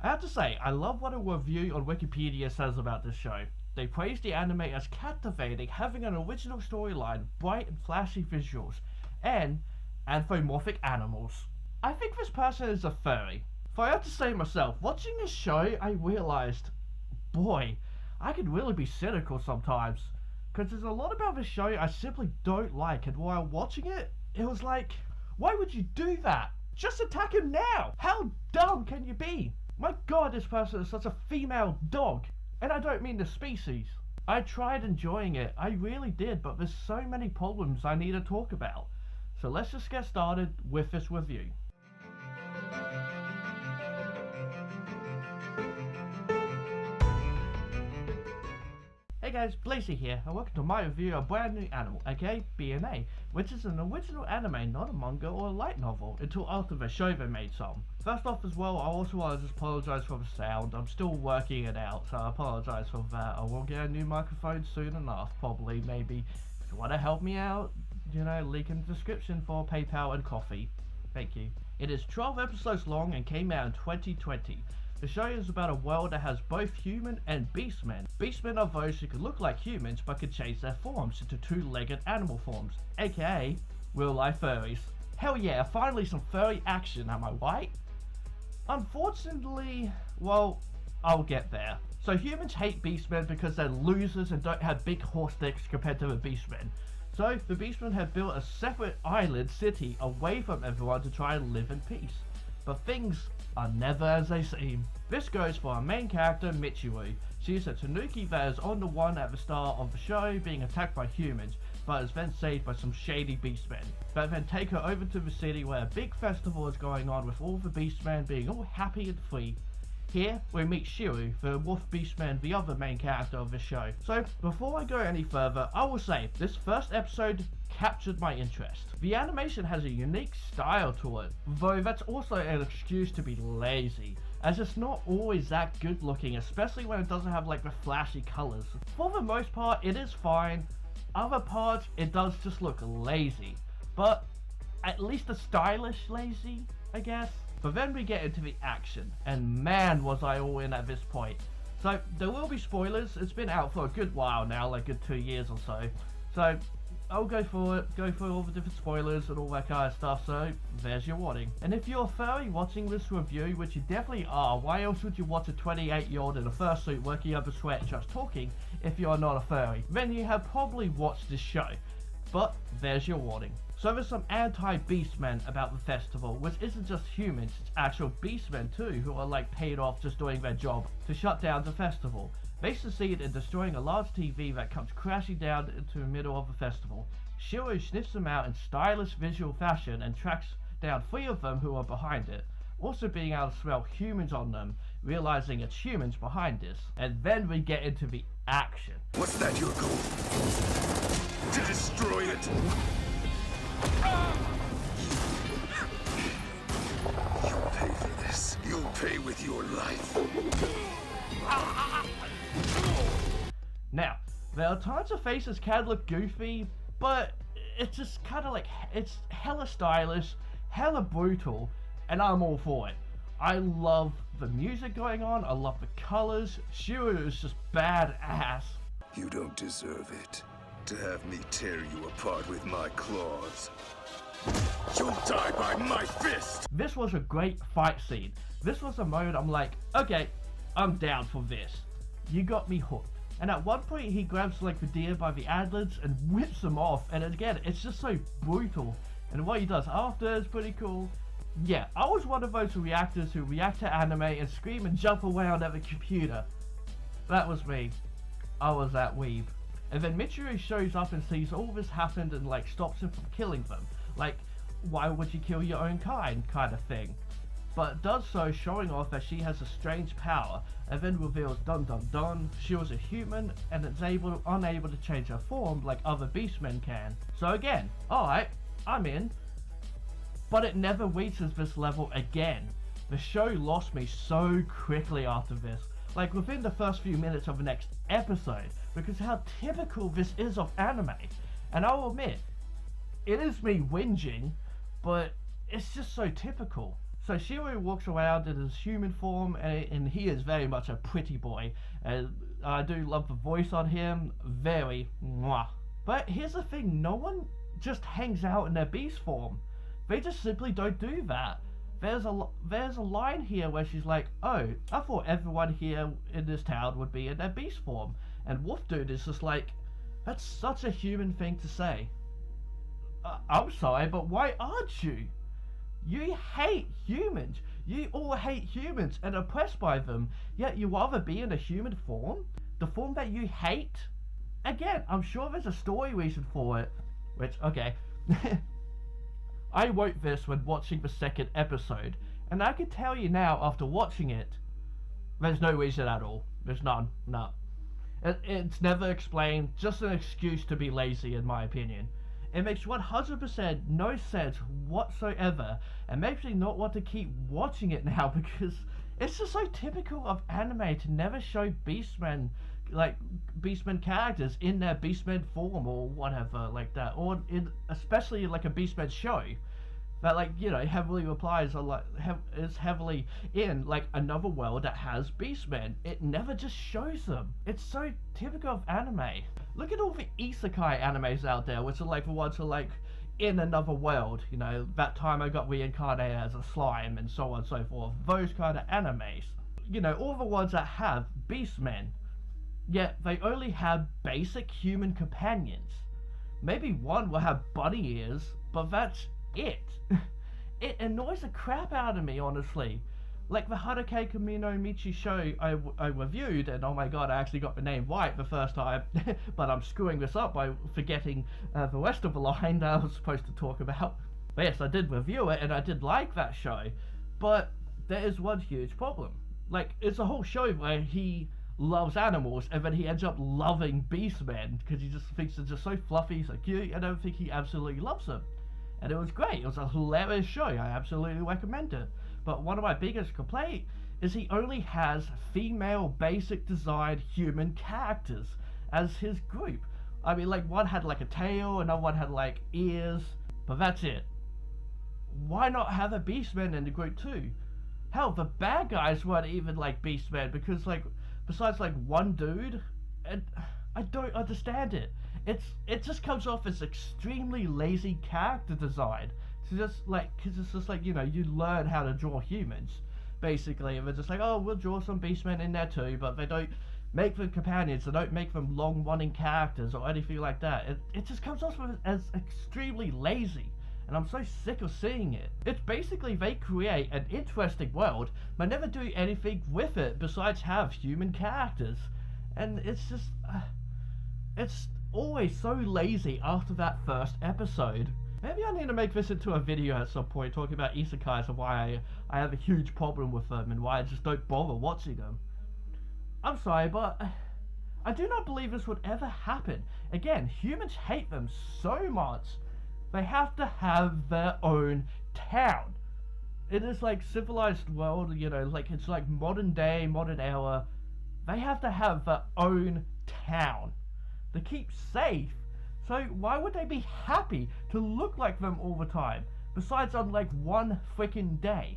I have to say, I love what a review on Wikipedia says about this show. They praise the anime as captivating, having an original storyline, bright and flashy visuals, and anthropomorphic animals. I think this person is a furry. For I have to say myself, watching this show, I realized, boy, I can really be cynical sometimes. Because there's a lot about this show I simply don't like, and while watching it, it was like, why would you do that? Just attack him now! How dumb can you be? My god, this person is such a female dog. And I don't mean the species. I tried enjoying it, I really did, but there's so many problems I need to talk about. So let's just get started with this review. Hey guys, Blazie here, and welcome to my review of Brand New Animal, aka BNA, which is an original anime, not a manga or a light novel, until after the show they made some. First off as well, I also want to just apologise for the sound. I'm still working it out, so I apologise for that. I will get a new microphone soon enough, probably, maybe. If you want to help me out, you know, link in the description for PayPal and coffee. Thank you. It is 12 episodes long and came out in 2020. The show is about a world that has both human and beastmen. Beastmen are those who can look like humans but can change their forms into two-legged animal forms, aka real-life furries. Hell yeah, finally some furry action, am I right? Unfortunately, well, I'll get there. So humans hate beastmen because they're losers and don't have big horse dicks compared to the beastmen. So the beastmen have built a separate island city away from everyone to try and live in peace. But things are never as they seem. This goes for our main character, Michiru. She is a tanuki that is on the run at the start of the show, being attacked by humans, but is then saved by some shady beastmen. That then take her over to the city where a big festival is going on with all the beastmen being all happy and free. Here, we meet Shiru, the wolf beastman, the other main character of this show. So, before I go any further, I will say, this first episode captured my interest. The animation has a unique style to it, though that's also an excuse to be lazy, as it's not always that good looking, especially when it doesn't have like the flashy colours. For the most part, it is fine. Other parts, it does just look lazy, but at least a stylish lazy, I guess. But then we get into the action, and man was I all in at this point. So there will be spoilers. It's been out for a good while now, like a good 2 years or so. So I'll go for it, go through all the different spoilers and all that kind of stuff, so there's your warning. And if you're a furry watching this review, which you definitely are, why else would you watch a 28-year-old in a fursuit working up a sweat just talking if you're not a furry? Then you have probably watched this show. But there's your warning. So there's some anti-beastmen about the festival, which isn't just humans, it's actual beastmen too, who are like paid off just doing their job to shut down the festival. They succeed in destroying a large TV that comes crashing down into the middle of the festival. Shiru sniffs them out in stylish visual fashion and tracks down 3 of them who are behind it, also being able to smell humans on them, realizing it's humans behind this. And then we get into the action. What's that your goal? To destroy it! You'll pay for this. You'll pay with your life. Now, there are times her faces can look goofy, but it's just kind of like, it's hella stylish, hella brutal, and I'm all for it. I love the music going on, I love the colors. Shiru is just badass. You don't deserve it. To have me tear you apart with my claws. You'll die by my fist! This was a great fight scene. This was a moment I'm like, okay, I'm down for this. You got me hooked. And at one point he grabs like the deer by the antlers and whips him off, and again, it's just so brutal. And what he does after is pretty cool. Yeah, I was one of those reactors who react to anime and scream and jump around at the computer. That was me. I was that weeb. And then Michiru shows up and sees all this happened and like stops him from killing them. Like, why would you kill your own kind of thing. But does so showing off that she has a strange power, and then reveals dun dun dun, she was a human and is unable to change her form like other beastmen can. So again, alright, I'm in. But it never reaches this level again. The show lost me so quickly after this. Like within the first few minutes of the next episode, because how typical this is of anime. And I'll admit, it is me whinging, but it's just so typical. So Shiro walks around in his human form, and he is very much a pretty boy. And I do love the voice on him, very mwah. But here's the thing, no one just hangs out in their beast form. They just simply don't do that. There's a line here where she's like, oh, I thought everyone here in this town would be in their beast form. And Wolf Dude is just like, that's such a human thing to say. I'm sorry, but why aren't you? You hate humans. You all hate humans and are oppressed by them, yet you rather be in a human form? The form that you hate? Again, I'm sure there's a story reason for it. Which, okay. I wrote this when watching the second episode, and I can tell you now after watching it, there's no reason at all. There's none. No. It's never explained, just an excuse to be lazy in my opinion. It makes 100% no sense whatsoever, and makes me not want to keep watching it now because it's just so typical of anime to never show Beastmen, like Beastmen characters in their Beastmen form or whatever like that, or in especially like a Beastmen show that, like, you know, heavily replies or like is heavily in like another world that has Beastmen. It never just shows them. It's so typical of anime. Look at all the isekai animes out there, which are like the ones who are like in another world. You know, that time I got reincarnated as a slime and so on and so forth. Those kind of animes. You know, all the ones that have Beastmen, yet they only have basic human companions. Maybe one will have bunny ears, but that's it. It annoys the crap out of me, honestly. Like the Haruka Kamino Michi show I reviewed, and oh my god, I actually got the name right the first time, but I'm screwing this up by forgetting the rest of the line that I was supposed to talk about. But yes, I did review it, and I did like that show, but there is one huge problem. Like, it's a whole show where he loves animals, and then he ends up loving Beastmen, because he just thinks they're just so fluffy, so cute, and I don't think he absolutely loves them. And it was great. It was a hilarious show. I absolutely recommend it. But one of my biggest complaints is he only has female basic designed human characters as his group. I mean, like, one had like a tail, another one had like ears, but that's it. Why not have a Beastman in the group too? Hell, the bad guys weren't even like Beastmen, because like, besides like one dude, and I don't understand it. It just comes off as extremely lazy character design. So just like, cause it's just like, you know, you learn how to draw humans, basically, and they're just like, oh, we'll draw some Beastmen in there too, but they don't make them companions, they don't make them long running characters or anything like that. It just comes off as extremely lazy, and I'm so sick of seeing it. It's basically they create an interesting world, but never do anything with it besides have human characters, and it's just, it's always so lazy after that first episode. Maybe I need to make this into a video at some point talking about isekais and why I have a huge problem with them and why I just don't bother watching them. I'm sorry, but I do not believe this would ever happen. Again, humans hate them so much, they have to have their own town. It is like civilized world, you know, like it's like modern day, modern era. They have to have their own town to keep safe. So why would they be happy to look like them all the time, besides on like one freaking day?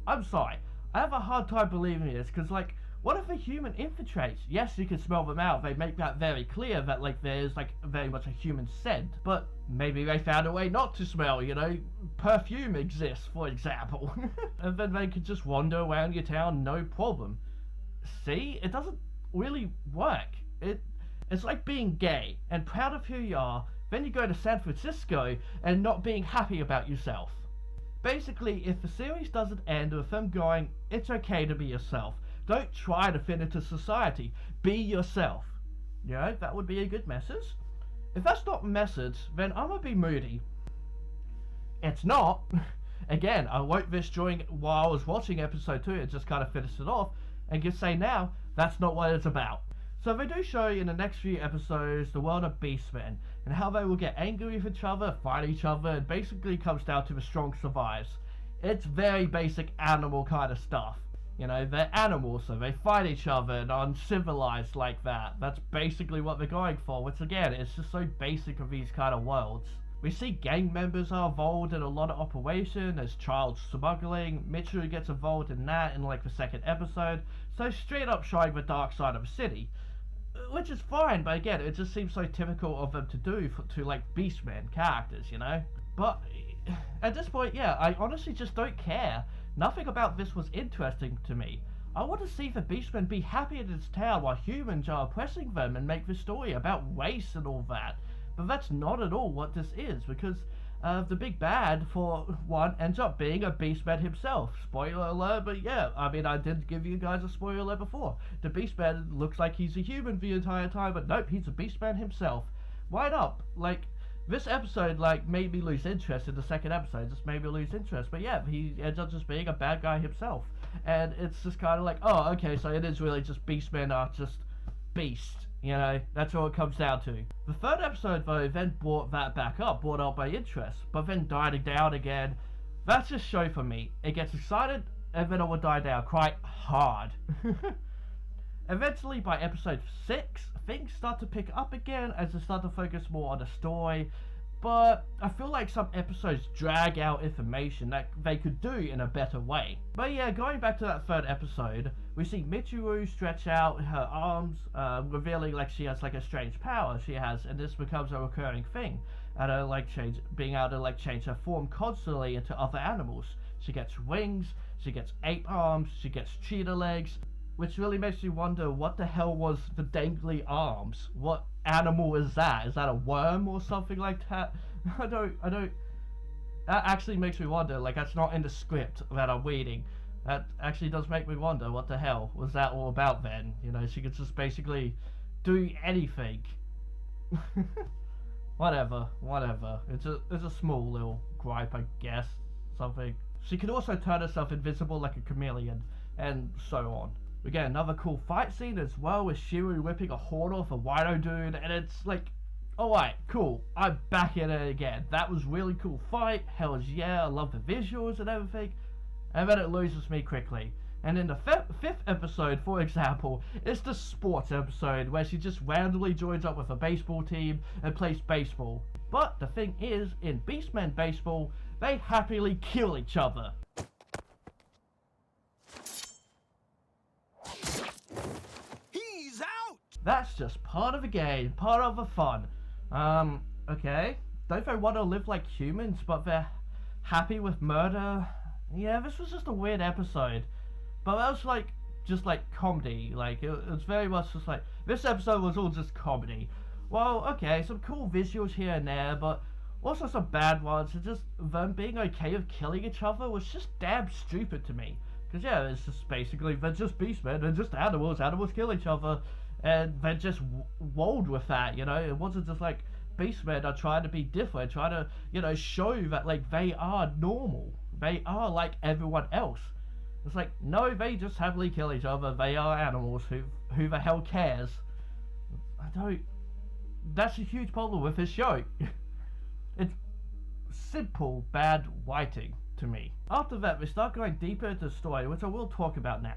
I'm sorry, I have a hard time believing this, because like, what if a human infiltrates? Yes, you can smell them out, they make that very clear that like there's like very much a human scent, but maybe they found a way not to smell, you know, perfume exists for example. And then they could just wander around your town no problem. See, it doesn't really work. It's like being gay and proud of who you are, then you go to San Francisco and not being happy about yourself. Basically, if the series doesn't end with them going, it's okay to be yourself, don't try to fit into society, be yourself. You know, that would be a good message. If that's not a message, then I'm gonna be moody. It's not. Again, I wrote this while I was watching episode 2 and just kind of finished it off, and can say now, that's not what it's about. So they do show in the next few episodes the world of Beastmen, and how they will get angry with each other, fight each other, and basically comes down to the strong survives. It's very basic animal kind of stuff. You know, they're animals, so they fight each other and are uncivilized like that. That's basically what they're going for, which again, it's just so basic of these kind of worlds. We see gang members are involved in a lot of operation. There's child smuggling. Michiru gets involved in that in like the second episode. So straight up showing the dark side of the city. Which is fine, but again, it just seems so typical of them to do to like Beastmen characters, you know? But at this point, yeah, I honestly just don't care. Nothing about this was interesting to me. I want to see the Beastmen be happy in its town while humans are oppressing them and make the story about race and all that. But that's not at all what this is, because the big bad, for one, ends up being a Beastman himself. Spoiler alert, but yeah, I mean, I did give you guys a spoiler alert before. The Beastman looks like he's a human the entire time, but nope, he's a Beastman himself. Why not? Like, this episode, like, made me lose interest in the second episode, just made me lose interest, but yeah, he ends up just being a bad guy himself. And it's just kind of like, oh, okay, so it is really just Beastmen are just beasts. You know, that's all it comes down to. The third episode, though, then brought that back up, brought up my interest, but then died down again. That's just show for me. It gets excited, and then it will die down quite hard. Eventually, by episode 6, things start to pick up again as they start to focus more on the story, but I feel like some episodes drag out information that they could do in a better way. But yeah, going back to that third episode, we see Michiru stretch out her arms, revealing like she has like a strange power she has, and this becomes a recurring thing. And her like being able to like change her form constantly into other animals. She gets wings, she gets ape arms, she gets cheetah legs, which really makes you wonder what the hell was the dangly arms. What animal is that? Is that a worm or something like that? I don't. That actually makes me wonder. Like, that's not in the script that I'm reading. That actually does make me wonder what the hell was that all about then. You know, she could just basically do anything. Whatever. It's a small little gripe, I guess. Something. She could also turn herself invisible like a chameleon, and so on. We get another cool fight scene as well, with Shiru whipping a horn off a Wino dude, and it's like, alright, cool, I'm back in it again. That was really cool fight, hells yeah, I love the visuals and everything, and then it loses me quickly. And in the fifth episode, for example, it's the sports episode, where she just randomly joins up with a baseball team and plays baseball. But the thing is, in Beastmen baseball, they happily kill each other. That's just part of the game, part of the fun. Okay. Don't they want to live like humans, but they're happy with murder? Yeah, this was just a weird episode. But that was like, just like comedy. Like, it was very much just like, this episode was all just comedy. Well, okay, some cool visuals here and there, but also some bad ones. And just them being okay with killing each other was just damn stupid to me. Because yeah, it's just basically, they're just beastmen, they're just animals kill each other. And they just rolled with that, you know. It wasn't just like Beastmen are trying to be different, trying to, you know, show that like they are normal. They are like everyone else. It's like, no, they just happily kill each other. They are animals. Who the hell cares? That's a huge problem with this show. It's simple bad writing to me. After that, we start going deeper into the story, which I will talk about now.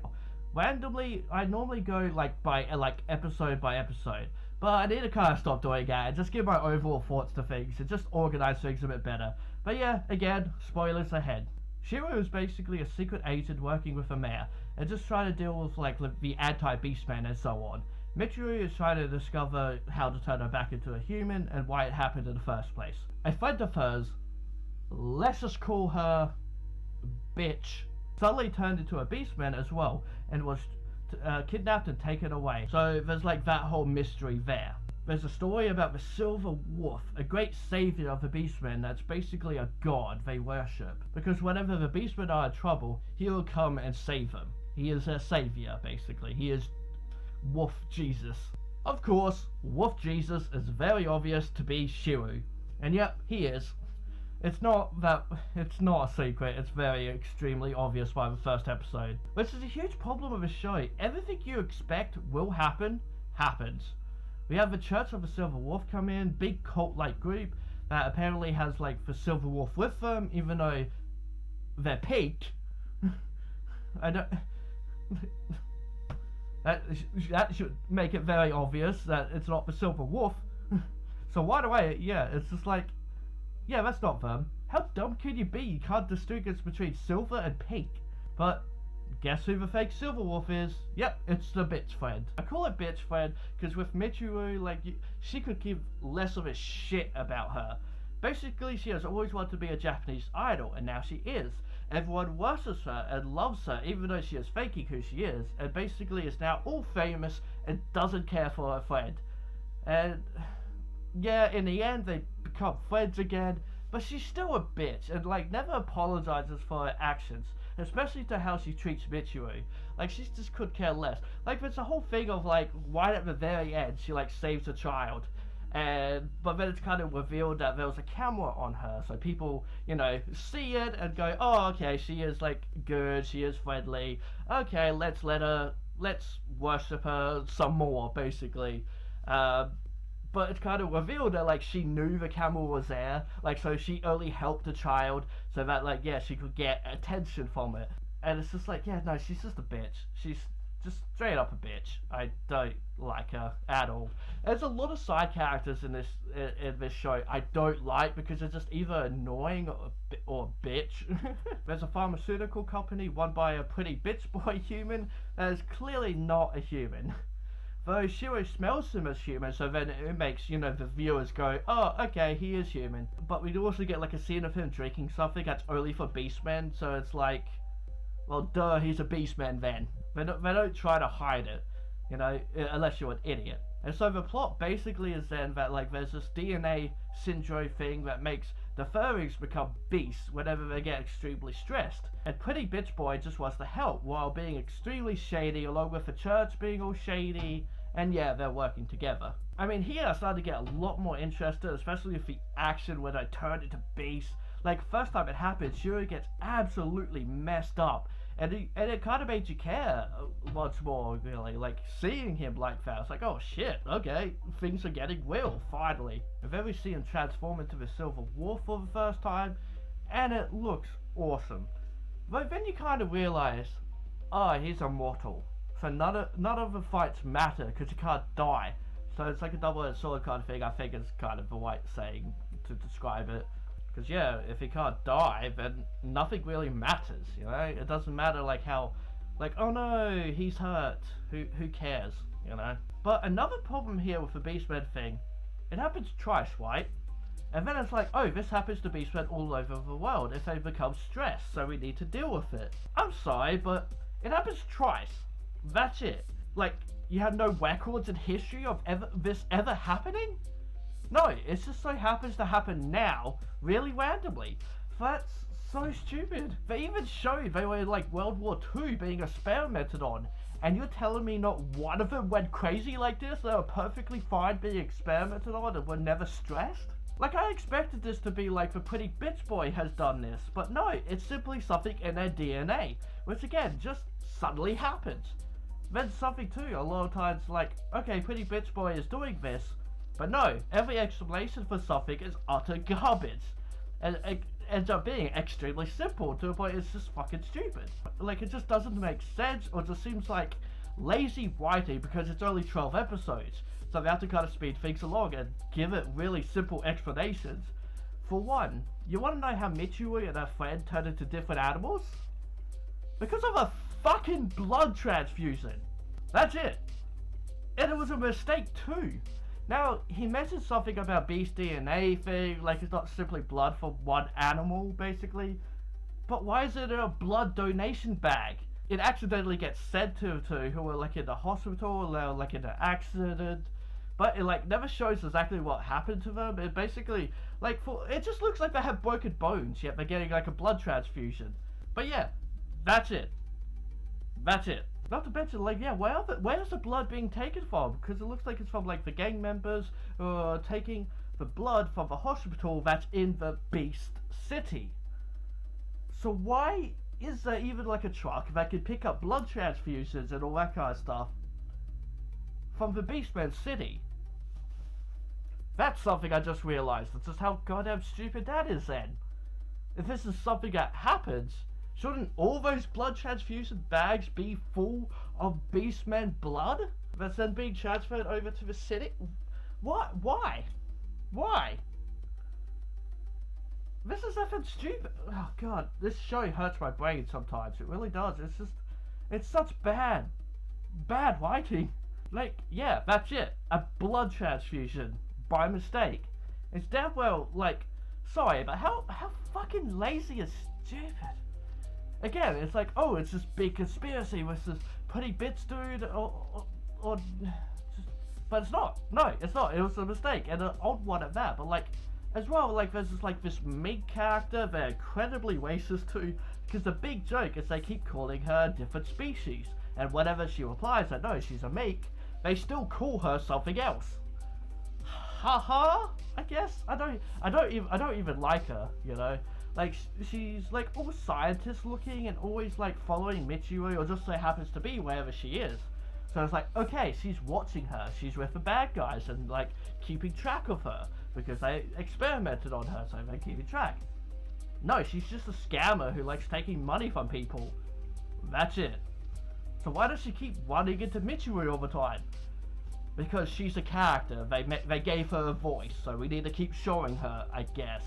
Randomly, I normally go by episode by episode, but I need to kind of stop doing that and just give my overall thoughts to things and just organize things a bit better. But yeah, again, spoilers ahead. Shiro is basically a secret agent working with the mayor and just trying to deal with the anti-Beastmen and so on. Michiru is trying to discover how to turn her back into a human and why it happened in the first place. A friend of hers, let's just call her Bitch, suddenly turned into a Beastman as well and was kidnapped and taken away. So there's like that whole mystery there. There's a story about the Silver Wolf, a great savior of the Beastmen that's basically a god they worship. Because whenever the Beastmen are in trouble, he will come and save them. He is their savior, basically. He is Wolf Jesus. Of course, Wolf Jesus is very obvious to be Shiru. And yep, he is. It's not a secret, it's very extremely obvious by the first episode. Which is a huge problem with the show. Everything you expect will happen, happens. We have the Church of the Silver Wolf come in, big cult-like group that apparently has the Silver Wolf with them, even though they're peaked. I don't... that should make it very obvious that it's not the Silver Wolf. So right away, yeah, it's just like... Yeah, that's not them. How dumb can you be? You can't distinguish between silver and pink. But guess who the fake Silver Wolf is? Yep, it's the bitch friend. I call it bitch friend because with Michiru, like, she could give less of a shit about her. Basically, she has always wanted to be a Japanese idol, and now she is. Everyone worships her and loves her, even though she is faking who she is, and basically is now all famous and doesn't care for her friend. And yeah, in the end, they become friends again, but she's still a bitch, and like never apologizes for her actions, especially to how she treats Michiru. Like, she just could care less. Like, there's a whole thing of like, right at the very end, she like saves a child. But then it's kind of revealed that there was a camera on her, so people, you know, see it and go, oh, okay, she is like good, she is friendly, okay, let's worship her some more, basically. But it's kind of revealed that like she knew the camera was there, like, so she only helped the child so that, like, yeah, she could get attention from it. And it's just like, yeah, no, she's just a bitch. She's just straight up a bitch. I don't like her at all. There's a lot of side characters in this show I don't like because they're just either annoying or a bitch. There's a pharmaceutical company run by a pretty bitch boy human that is clearly not a human. Though Shiro smells him as human, so then it makes, you know, the viewers go, oh, okay, he is human. But we do also get like a scene of him drinking something that's only for beastmen, so it's like, well, duh, he's a beastman then. They don't try to hide it, you know, unless you're an idiot. And so the plot basically is then that, like, there's this DNA syndrome thing that makes the furries become beasts whenever they get extremely stressed. And Pretty Bitch Boy just wants to help while being extremely shady, along with the church being all shady, and yeah, they're working together. I mean, here I started to get a lot more interested, especially with the action when I turned into beasts. Like, first time it happened, Shiro gets absolutely messed up. And it kind of made you care much more, really. Like, seeing him like that, it's like, oh shit, okay, things are getting real, finally. And then we see him transform into the Silver Wolf for the first time, and it looks awesome. But then you kind of realize, oh, he's immortal. So none of the fights matter, because he can't die. So it's like a double-edged sword kind of thing. I think it's kind of the right saying to describe it. Because, yeah, if he can't die, then nothing really matters, you know? It doesn't matter, like, how, like, oh no, he's hurt. Who cares, you know? But another problem here with the Beastmen thing, it happens twice, right? And then it's like, oh, this happens to Beastmen all over the world if they become stressed, so we need to deal with it. I'm sorry, but it happens twice. That's it. Like, you have no records in history of this ever happening? No, it just so happens to happen now, really randomly. That's so stupid. They even showed they were in like World War II being experimented on, and you're telling me not one of them went crazy like this? They were perfectly fine being experimented on and were never stressed? Like, I expected this to be like the Pretty Bitch Boy has done this, but no, it's simply something in their DNA, which again, just suddenly happens. Then something too, a lot of times like, okay, Pretty Bitch Boy is doing this, but no, every explanation for something is utter garbage. And it ends up being extremely simple to a point it's just fucking stupid. Like, it just doesn't make sense, or just seems like lazy writing because it's only 12 episodes. So they have to kind of speed things along and give it really simple explanations. For one, you want to know how Michiru and her friend turned into different animals? Because of a fucking blood transfusion. That's it. And it was a mistake too. Now, he mentioned something about beast DNA thing, like it's not simply blood from one animal, basically. But why is it in a blood donation bag? It accidentally gets sent to who are like in the hospital, or like in an accident. But it like never shows exactly what happened to them. It basically, like, it just looks like they have broken bones, yet they're getting like a blood transfusion. But yeah, that's it. That's it. Not to mention, like, yeah, where's the blood being taken from? Because it looks like it's from, like, the gang members who are taking the blood from the hospital that's in the Beast City. So why is there even, like, a truck that can pick up blood transfusions and all that kind of stuff from the Beastman City? That's something I just realized. That's just how goddamn stupid that is then. If this is something that happens, shouldn't all those blood transfusion bags be full of Beastman blood that's then being transferred over to the city? What? Why? Why? this is nothing stupid. Oh god, this show hurts my brain sometimes. It really does. It's such bad writing. Like, yeah, that's it. A blood transfusion by mistake. It's damn well, like, sorry, but how fucking lazy and stupid. Again, it's like, oh, it's this big conspiracy with this pretty bits dude, or but it's not. No, it's not. It was a mistake, and an odd one at that. But like, as well, like there's this Mink character they're incredibly racist to, because the big joke is they keep calling her a different species, and whenever she replies that no, she's a Mink, they still call her something else. Haha, I guess. I don't even like her, you know. Like, she's like all scientist looking and always like following Michiru, or just so happens to be wherever she is. So it's like, okay, she's watching her, she's with the bad guys and like keeping track of her because they experimented on her, so they're keeping track. No, she's just a scammer who likes taking money from people. That's it. So why does she keep running into Michiru all the time? Because she's a character. They gave her a voice, so we need to keep showing her, I guess.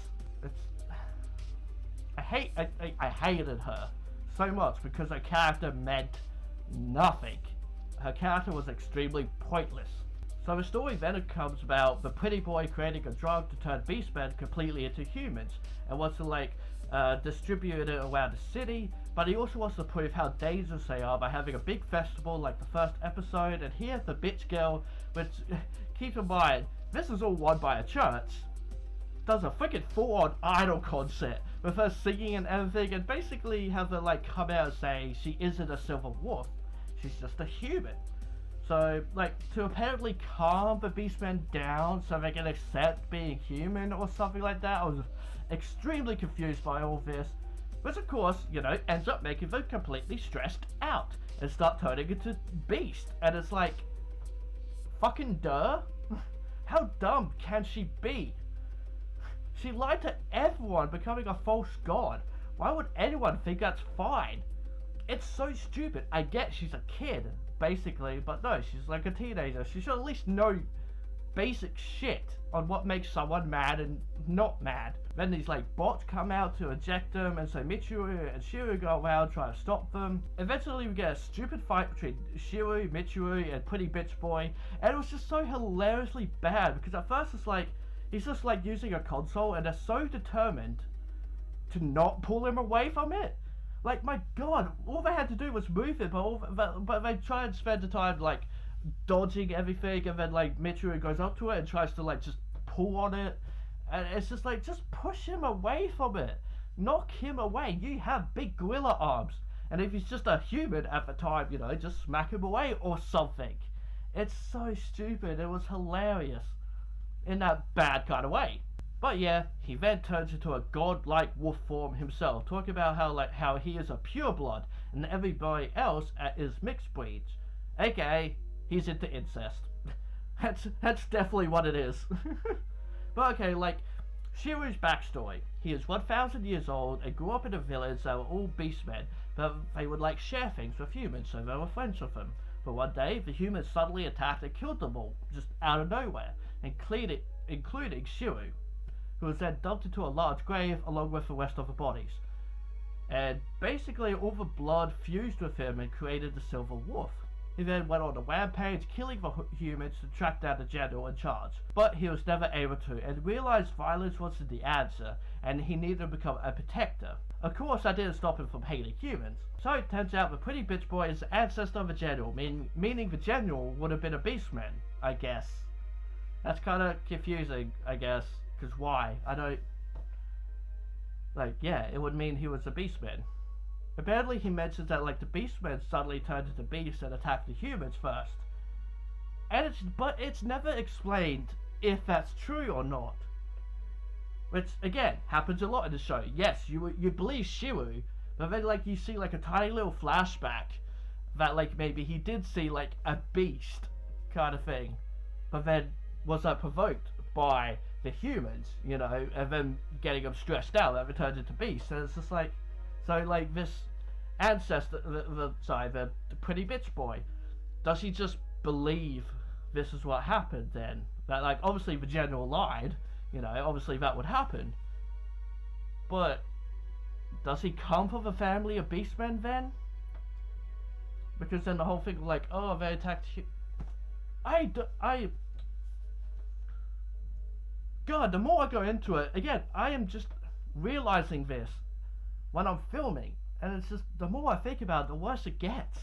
I hated her so much because her character meant nothing. Her character was extremely pointless. So the story then comes about the pretty boy creating a drug to turn beastmen completely into humans, and wants to like distribute it around the city, but he also wants to prove how dangerous they are by having a big festival like the first episode. And here's the bitch girl, which keep in mind, this is all won by a church, does a freaking full-on idol concert with her singing and everything, and basically have her like come out and say she isn't a silver wolf, she's just a human. So like to apparently calm the beastmen down so they can accept being human or something like that. I was extremely confused by all this, which of course, you know, ends up making them completely stressed out and start turning into beast. And it's like, fucking duh. How dumb can she be? She lied to everyone, becoming a false god. Why would anyone think that's fine? It's so stupid. I get she's a kid, basically, but no, she's like a teenager. She should at least know basic shit on what makes someone mad and not mad. Then these like bots come out to eject them, and so Michiru and Shiru go around trying to stop them. Eventually we get a stupid fight between Shiru, Michiru, and Pretty Bitch Boy, and it was just so hilariously bad because at first it's like he's just like using a console and they're so determined to not pull him away from it. Like, my god, all they had to do was move it, but they try and spend the time like dodging everything, and then like Michiru goes up to it and tries to like just pull on it, and it's just like, just push him away from it, knock him away. You have big gorilla arms, and if he's just a human at the time, you know, just smack him away or something. It's so stupid. It was hilarious in that bad kind of way. But yeah, he then turns into a godlike wolf form himself, talking about how he is a pureblood and everybody else is mixed breeds, aka he's into incest. that's definitely what it is. But okay, like Shiru's backstory. He is 1,000 years old and grew up in a village that were all beastmen, but they would like share things with humans, so they were friends with them. But one day, the humans suddenly attacked and killed them all, just out of nowhere, including Shiru, who was then dumped into a large grave along with the rest of the bodies. And basically all the blood fused with him and created the Silver Wolf. He then went on a rampage, killing the humans to track down the general in charge. But he was never able to, and realized violence wasn't the answer, and he needed to become a protector. Of course, that didn't stop him from hating humans. So it turns out the Pretty Bitch Boy is the ancestor of the general, meaning the general would have been a beastman, I guess. That's kind of confusing, I guess. Because why? I don't... Like, yeah, it would mean he was a beastman. Apparently he mentions that, like, the beastmen suddenly turned into beasts and attacked the humans first. And it's never explained if that's true or not. Which, again, happens a lot in the show. Yes, you believe Shiru, but then, like, you see, like, a tiny little flashback that, like, maybe he did see, like, a beast kind of thing. But then was that provoked by the humans, you know, and then getting them stressed out that they turned into beasts. And it's just like, so like this ancestor, the Pretty Bitch Boy, does he just believe this is what happened then? That like obviously the general lied, you know, obviously that would happen. But does he come from a family of beastmen then? Because then the whole thing like, oh, they attacked God, the more I go into it, again, I am just realizing this when I'm filming, and it's just, the more I think about it, the worse it gets.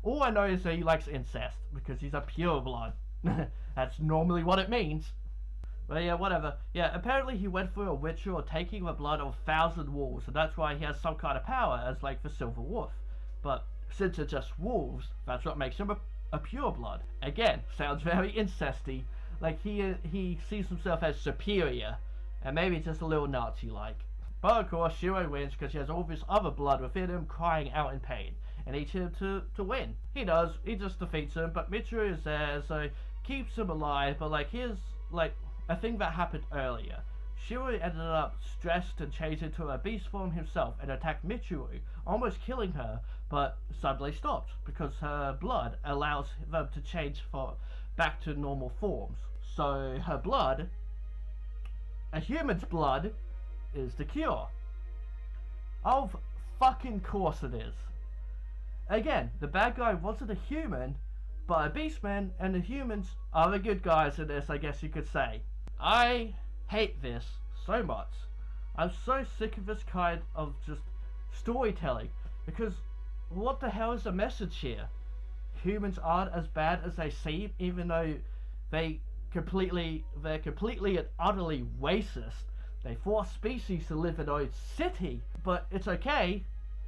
All I know is that he likes incest, because he's a pureblood. That's normally what it means. But yeah, whatever. Yeah, apparently he went through a ritual of taking the blood of 1,000 wolves, and that's why he has some kind of power as like the Silver Wolf. But since it's just wolves, that's what makes him a pureblood. Again, sounds very incesty. Like he sees himself as superior, and maybe just a little Nazi-like. But of course, Shiro wins because he has all this other blood within him crying out in pain, and needs him to win. He does. He just defeats him, but Mitsuru is there, so keeps him alive. But like, here's like a thing that happened earlier. Shiro ended up stressed and changed into a beast form himself and attacked Mitsuru, almost killing her, but suddenly stopped because her blood allows them to change back to normal forms. So her blood, a human's blood, is the cure. Of fucking course it is. Again, the bad guy wasn't a human, but a beastman, and the humans are the good guys in this, I guess you could say. I hate this so much. I'm so sick of this kind of just storytelling, because what the hell is the message here? Humans aren't as bad as they seem, even though they're completely and utterly racist. They force species to live in a city, but it's okay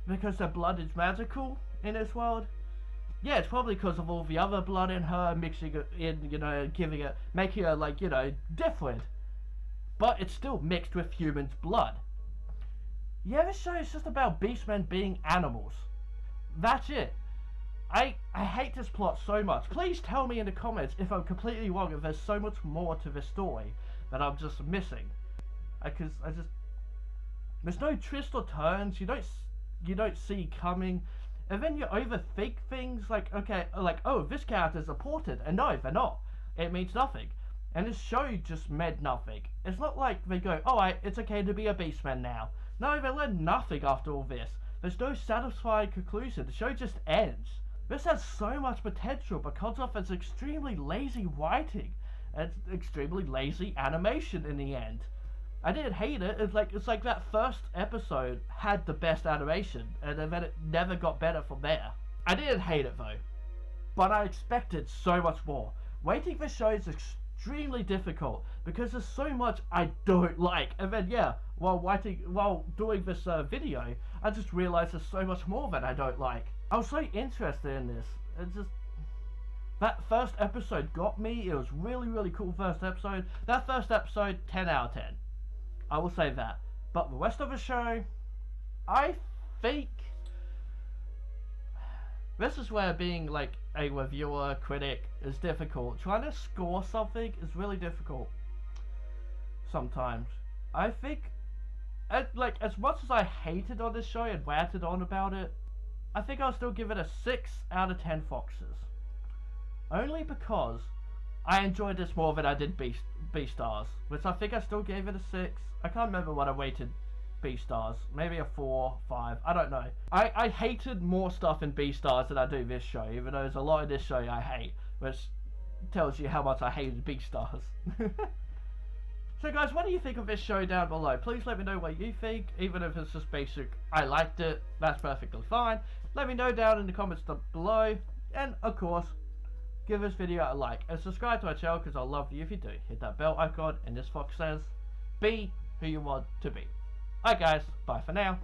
because their blood is magical in this world. Yeah, it's probably because of all the other blood in her, mixing it in, you know, making her, like, you know, different. But it's still mixed with humans' blood. Yeah, this show is just about beastmen being animals. That's it. I hate this plot so much. Please tell me in the comments if I'm completely wrong, if there's so much more to this story that I'm just missing. Because there's no twists or turns, you don't see coming. And then you overthink things like, okay, like, oh, this character's important, and no, they're not. It means nothing. And this show just meant nothing. It's not like they go, alright, it's okay to be a beastman now. No, they learn nothing after all this. There's no satisfying conclusion. The show just ends. This has so much potential, but comes off as extremely lazy writing and extremely lazy animation in the end. I didn't hate it. It's like that first episode had the best animation, and then it never got better from there. I didn't hate it though, but I expected so much more. Waiting for shows is extremely difficult because there's so much I don't like, and then yeah, while doing this video, I just realized there's so much more that I don't like. I was so interested in this. It's just that first episode got me. It was really cool first episode. That first episode, 10 out of 10. I will say that. But the rest of the show, I think this is where being like a reviewer, critic is difficult. Trying to score something is really difficult sometimes. I think, like, as much as I hated on this show and ranted on about it, I think I'll still give it a 6 out of 10 foxes. Only because I enjoyed this more than I did B-Stars, which I think I still gave it a 6. I can't remember what I rated B-Stars. Maybe a 4, 5, I don't know. I hated more stuff in B-Stars than I do this show, even though there's a lot of this show I hate, which tells you how much I hated B-Stars. So guys, what do you think of this show down below? Please let me know what you think, even if it's just basic, I liked it, that's perfectly fine. Let me know down in the comments below, and of course, give this video a like, and subscribe to our channel because I'll love you if you do. Hit that bell icon, and this fox says, be who you want to be. Alright guys, bye for now.